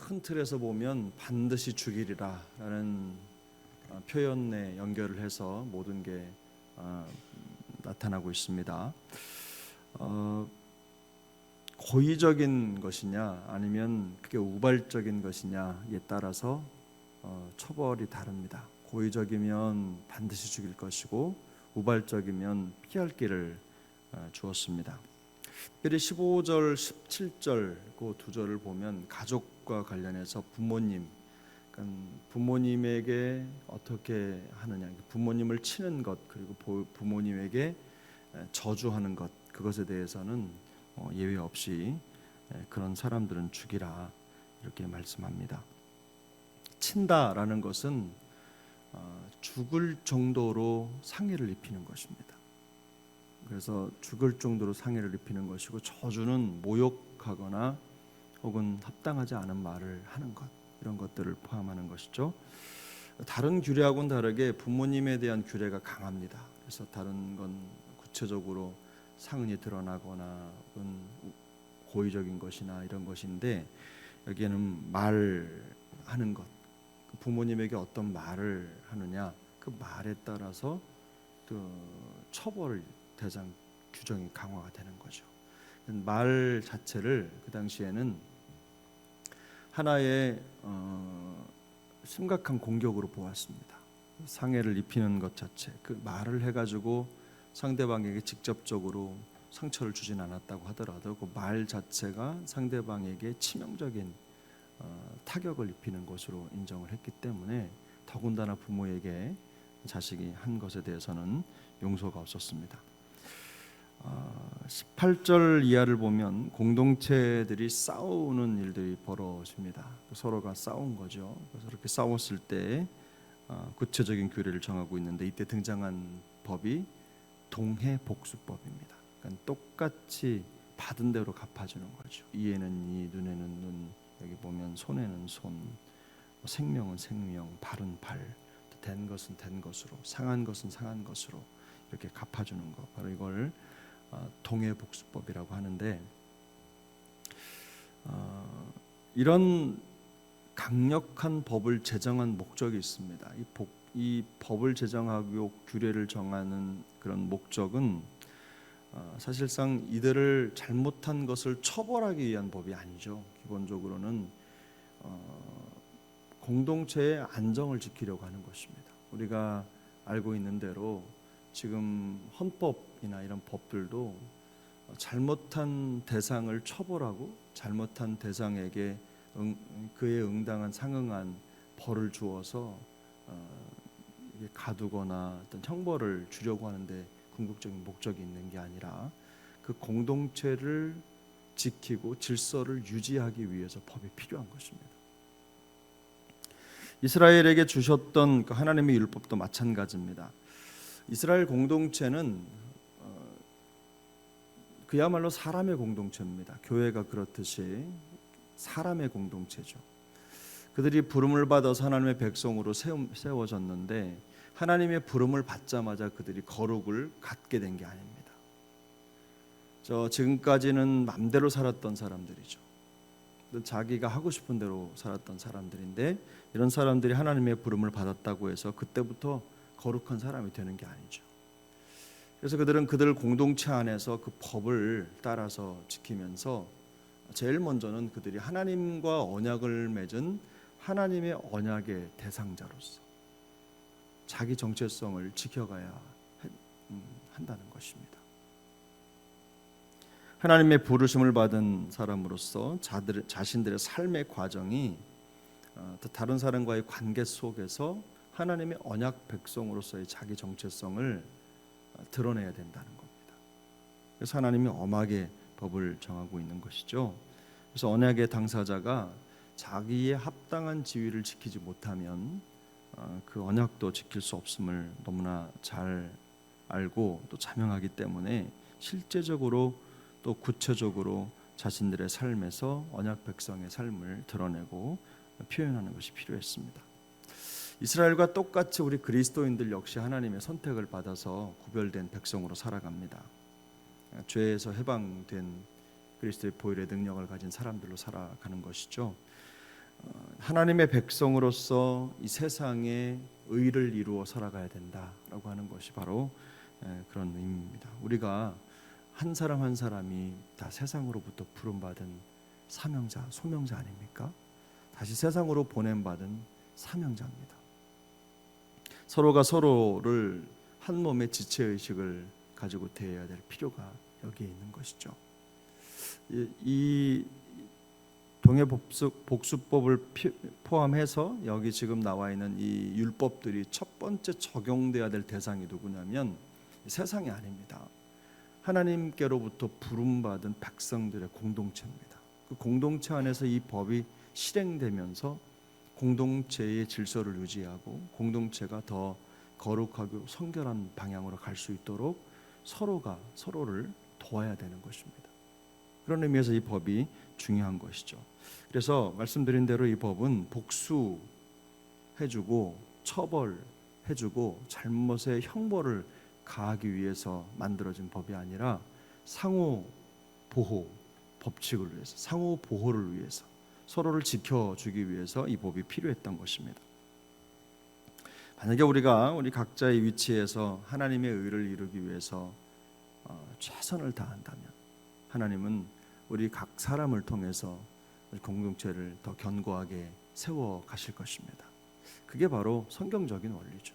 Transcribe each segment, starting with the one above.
큰 틀에서 보면 반드시 죽이리라라는 표현에 연결을 해서 모든 게 나타나고 있습니다. 고의적인 것이냐 아니면 그게 우발적인 것이냐에 따라서 처벌이 다릅니다. 고의적이면 반드시 죽일 것이고 우발적이면 피할 길을 주었습니다. 특별히 15절, 17절 그 두 절을 보면 가족과 관련해서 부모님, 그러니까 부모님에게 어떻게 하느냐, 부모님을 치는 것 그리고 부모님에게 저주하는 것 그것에 대해서는 예외 없이 그런 사람들은 죽이라 이렇게 말씀합니다. 친다라는 것은 죽을 정도로 상해를 입히는 것입니다. 그래서 죽을 정도로 상해를 입히는 것이고 저주는 모욕하거나 혹은 합당하지 않은 말을 하는 것 이런 것들을 포함하는 것이죠. 다른 규례하고는 다르게 부모님에 대한 규례가 강합니다. 그래서 다른 건 구체적으로 상흔이 드러나거나 혹은 고의적인 것이나 이런 것인데 여기에는 말하는 것 부모님에게 어떤 말을 하느냐 그 말에 따라서 그 처벌 대상 규정이 강화가 되는 거죠. 말 자체를 그 당시에는 하나의 심각한 공격으로 보았습니다. 상해를 입히는 것 자체, 그 말을 해가지고 상대방에게 직접적으로 상처를 주진 않았다고 하더라도 그 말 자체가 상대방에게 치명적인 타격을 입히는 것으로 인정을 했기 때문에 더군다나 부모에게 자식이 한 것에 대해서는 용서가 없었습니다. 18절 이하를 보면 공동체들이 싸우는 일들이 벌어집니다. 서로가 싸운 거죠. 그래서 이렇게 싸웠을 때 구체적인 규례를 정하고 있는데 이때 등장한 법이 동해복수법입니다. 그러니까 똑같이 받은 대로 갚아주는 거죠. 이에는 이, 눈에는 눈, 여기 보면 손에는 손, 생명은 생명, 발은 발, 된 것은 된 것으로, 상한 것은 상한 것으로 이렇게 갚아주는 것. 바로 이걸 동해복수법이라고 하는데 이런 강력한 법을 제정한 목적이 있습니다. 이 법을 제정하고 규례를 정하는 그런 목적은 사실상 이들을 잘못한 것을 처벌하기 위한 법이 아니죠. 기본적으로는 공동체의 안정을 지키려고 하는 것입니다. 우리가 알고 있는 대로 지금 헌법이나 이런 법들도 잘못한 대상을 처벌하고 잘못한 대상에게 그에 응당한 상응한 벌을 주어서 가두거나 어떤 형벌을 주려고 하는데 궁극적인 목적이 있는 게 아니라 그 공동체를 지키고 질서를 유지하기 위해서 법이 필요한 것입니다. 이스라엘에게 주셨던 그 하나님의 율법도 마찬가지입니다. 이스라엘 공동체는 그야말로 사람의 공동체입니다. 교회가 그렇듯이 사람의 공동체죠. 그들이 부름을 받아서 하나님의 백성으로 세워졌는데 하나님의 부름을 받자마자 그들이 거룩을 갖게 된 게 아닙니다. 지금까지는 맘대로 살았던 사람들이죠. 자기가 하고 싶은 대로 살았던 사람들인데 이런 사람들이 하나님의 부름을 받았다고 해서 그때부터 거룩한 사람이 되는 게 아니죠. 그래서 그들은 그들 공동체 안에서 그 법을 따라서 지키면서 제일 먼저는 그들이 하나님과 언약을 맺은 하나님의 언약의 대상자로서 자기 정체성을 지켜가야 한다는 것입니다. 하나님의 부르심을 받은 사람으로서 자신들의 삶의 과정이 다른 사람과의 관계 속에서 하나님의 언약 백성으로서의 자기 정체성을 드러내야 된다는 겁니다. 그래서 하나님이 엄하게 법을 정하고 있는 것이죠. 그래서 언약의 당사자가 자기의 합당한 지위를 지키지 못하면 그 언약도 지킬 수 없음을 너무나 잘 알고 또 자명하기 때문에 실제적으로 또 구체적으로 자신들의 삶에서 언약 백성의 삶을 드러내고 표현하는 것이 필요했습니다. 이스라엘과 똑같이 우리 그리스도인들 역시 하나님의 선택을 받아서 구별된 백성으로 살아갑니다. 죄에서 해방된 그리스도의 보혈의 능력을 가진 사람들로 살아가는 것이죠. 하나님의 백성으로서 이 세상에 의를 이루어 살아가야 된다라고 하는 것이 바로 그런 의미입니다. 우리가 한 사람 한 사람이 다 세상으로부터 부름받은 사명자, 소명자 아닙니까? 다시 세상으로 보냄받은 사명자입니다. 서로가 서로를 한 몸의 지체의식을 가지고 대해야 될 필요가 여기에 있는 것이죠. 이 동해복수법을 포함해서 여기 지금 나와 있는 이 율법들이 첫 번째 적용돼야 될 대상이 누구냐면 세상이 아닙니다. 하나님께로부터 부름받은 백성들의 공동체입니다. 그 공동체 안에서 이 법이 실행되면서 공동체의 질서를 유지하고 공동체가 더 거룩하고 성결한 방향으로 갈 수 있도록 서로가 서로를 도와야 되는 것입니다. 그런 의미에서 이 법이 중요한 것이죠. 그래서 말씀드린 대로 이 법은 복수해주고 처벌해주고 잘못의 형벌을 가하기 위해서 만들어진 법이 아니라 상호 보호 법칙을 위해서, 상호 보호를 위해서, 서로를 지켜주기 위해서 이 법이 필요했던 것입니다. 만약에 우리가 우리 각자의 위치에서 하나님의 의를 이루기 위해서 최선을 다한다면 하나님은 우리 각 사람을 통해서 공동체를 더 견고하게 세워 가실 것입니다. 그게 바로 성경적인 원리죠.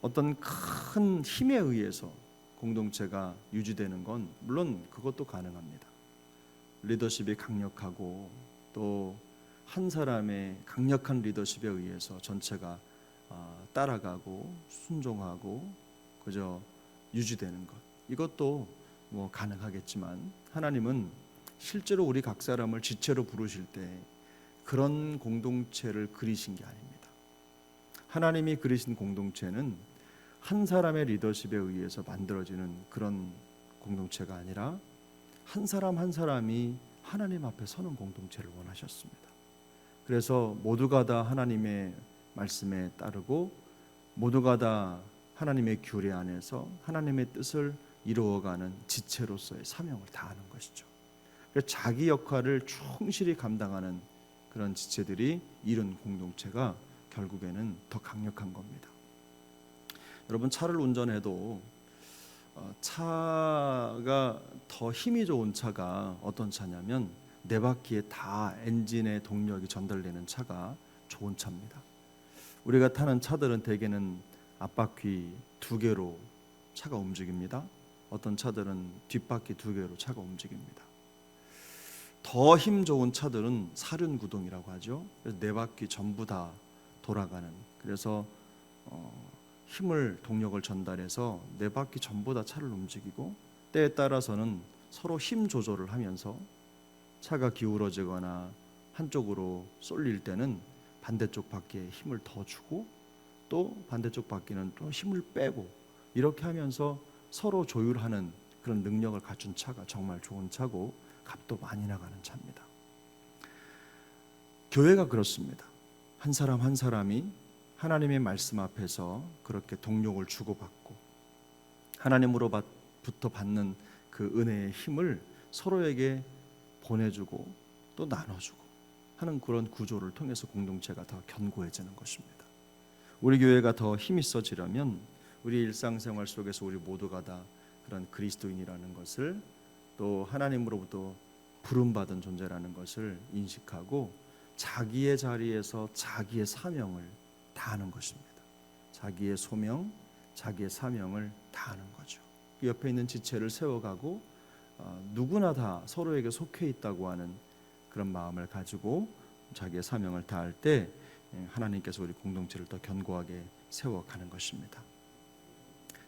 어떤 큰 힘에 의해서 공동체가 유지되는 건 물론 그것도 가능합니다. 리더십이 강력하고 또 한 사람의 강력한 리더십에 의해서 전체가 따라가고 순종하고 그저 유지되는 것, 이것도 뭐 가능하겠지만 하나님은 실제로 우리 각 사람을 지체로 부르실 때 그런 공동체를 그리신 게 아닙니다. 하나님이 그리신 공동체는 한 사람의 리더십에 의해서 만들어지는 그런 공동체가 아니라 한 사람 한 사람이 하나님 앞에 서는 공동체를 원하셨습니다. 그래서 모두가 다 하나님의 말씀에 따르고 모두가 다 하나님의 규례 안에서 하나님의 뜻을 이루어가는 지체로서의 사명을 다하는 것이죠. 그래서 자기 역할을 충실히 감당하는 그런 지체들이 이룬 공동체가 결국에는 더 강력한 겁니다. 여러분, 차를 운전해도 차가 더 힘이 좋은 차가 어떤 차냐면 네 바퀴에 다 엔진의 동력이 전달되는 차가 좋은 차입니다. 우리가 타는 차들은 대개는 앞바퀴 2개로 차가 움직입니다. 어떤 차들은 뒷바퀴 2개로 차가 움직입니다. 더 힘 좋은 차들은 사륜구동이라고 하죠. 그래서 네 바퀴 전부 다 돌아가는, 그래서 힘을 동력을 전달해서 네 바퀴 전부 다 차를 움직이고 때에 따라서는 서로 힘 조절을 하면서 차가 기울어지거나 한쪽으로 쏠릴 때는 반대쪽 바퀴에 힘을 더 주고 또 반대쪽 바퀴는 또 힘을 빼고 이렇게 하면서 서로 조율하는 그런 능력을 갖춘 차가 정말 좋은 차고 값도 많이 나가는 차입니다. 교회가 그렇습니다. 한 사람 한 사람이 하나님의 말씀 앞에서 그렇게 동력을 주고받고 하나님으로부터 받는 그 은혜의 힘을 서로에게 보내주고 또 나눠주고 하는 그런 구조를 통해서 공동체가 더 견고해지는 것입니다. 우리 교회가 더 힘이 있어지려면 우리 일상생활 속에서 우리 모두가 다 그런 그리스도인이라는 것을, 또 하나님으로부터 부름받은 존재라는 것을 인식하고 자기의 자리에서 자기의 사명을 다하는 것입니다. 자기의 소명, 자기의 사명을 다하는 거죠. 그 옆에 있는 지체를 세워가고 누구나 다 서로에게 속해 있다고 하는 그런 마음을 가지고 자기의 사명을 다할 때 하나님께서 우리 공동체를 더 견고하게 세워가는 것입니다.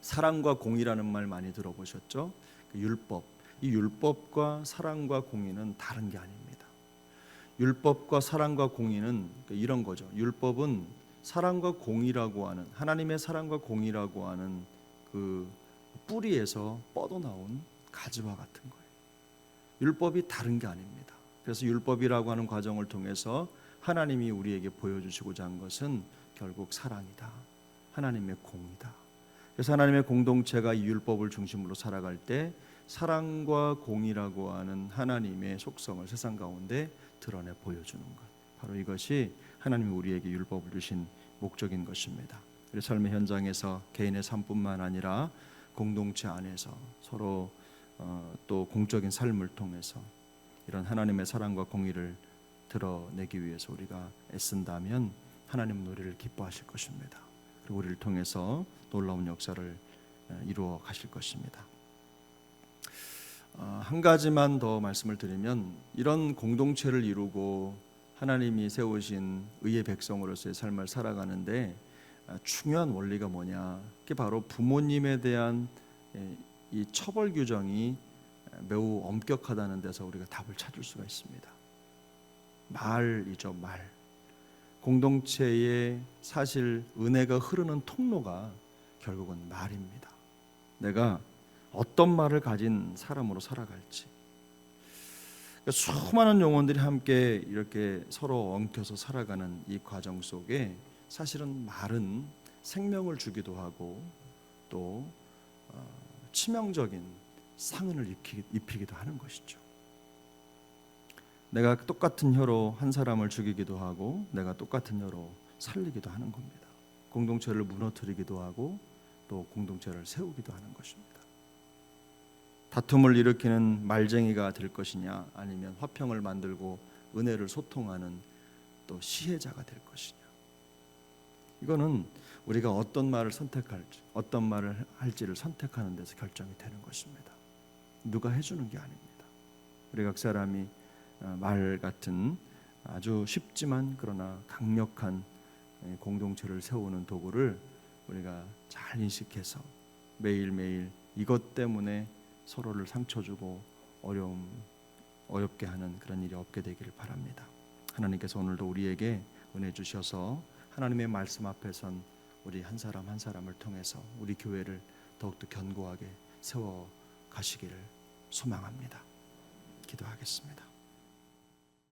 사랑과 공의라는 말 많이 들어보셨죠? 그 율법, 이 율법과 사랑과 공의는 다른 게 아닙니다. 율법과 사랑과 공의는 이런 거죠. 율법은 사랑과 공의라고 하는, 하나님의 사랑과 공의라고 하는 그 뿌리에서 뻗어나온 가지와 같은 거예요. 율법이 다른 게 아닙니다. 그래서 율법이라고 하는 과정을 통해서 하나님이 우리에게 보여주시고자 한 것은 결국 사랑이다, 하나님의 공이다. 그래서 하나님의 공동체가 이 율법을 중심으로 살아갈 때 사랑과 공의라고 하는 하나님의 속성을 세상 가운데 드러내 보여주는 것, 바로 이것이 하나님이 우리에게 율법을 주신 목적인 것입니다. 우리 삶의 현장에서 개인의 삶뿐만 아니라 공동체 안에서 서로 또 공적인 삶을 통해서 이런 하나님의 사랑과 공의를 드러내기 위해서 우리가 애쓴다면 하나님은 우리를 기뻐하실 것입니다. 그리고 우리를 통해서 놀라운 역사를 이루어 가실 것입니다. 한 가지만 더 말씀을 드리면, 이런 공동체를 이루고 하나님이 세우신 의의 백성으로서의 삶을 살아가는데 중요한 원리가 뭐냐? 그게 바로 부모님에 대한 이 처벌 규정이 매우 엄격하다는 데서 우리가 답을 찾을 수가 있습니다. 말이죠, 말. 공동체에 사실 은혜가 흐르는 통로가 결국은 말입니다. 내가 어떤 말을 가진 사람으로 살아갈지. 수많은 영혼들이 함께 이렇게 서로 엉켜서 살아가는 이 과정 속에 사실은 말은 생명을 주기도 하고 또 치명적인 상흔을 입히기도 하는 것이죠. 내가 똑같은 혀로 한 사람을 죽이기도 하고 내가 똑같은 혀로 살리기도 하는 겁니다. 공동체를 무너뜨리기도 하고 또 공동체를 세우기도 하는 것입니다. 다툼을 일으키는 말쟁이가 될 것이냐, 아니면 화평을 만들고 은혜를 소통하는 또 시혜자가 될 것이냐. 이거는 우리가 어떤 말을 선택할지, 어떤 말을 할지를 선택하는 데서 결정이 되는 것입니다. 누가 해주는 게 아닙니다. 우리 각 사람이 말 같은 아주 쉽지만 그러나 강력한 공동체를 세우는 도구를 우리가 잘 인식해서 매일매일 이것 때문에 서로를 상처 주고 어렵게 하는 그런 일이 없게 되기를 바랍니다. 하나님께서 오늘도 우리에게 은혜 주셔서 하나님의 말씀 앞에선 우리 한 사람 한 사람을 통해서 우리 교회를 더욱더 견고하게 세워 가시기를 소망합니다. 기도하겠습니다.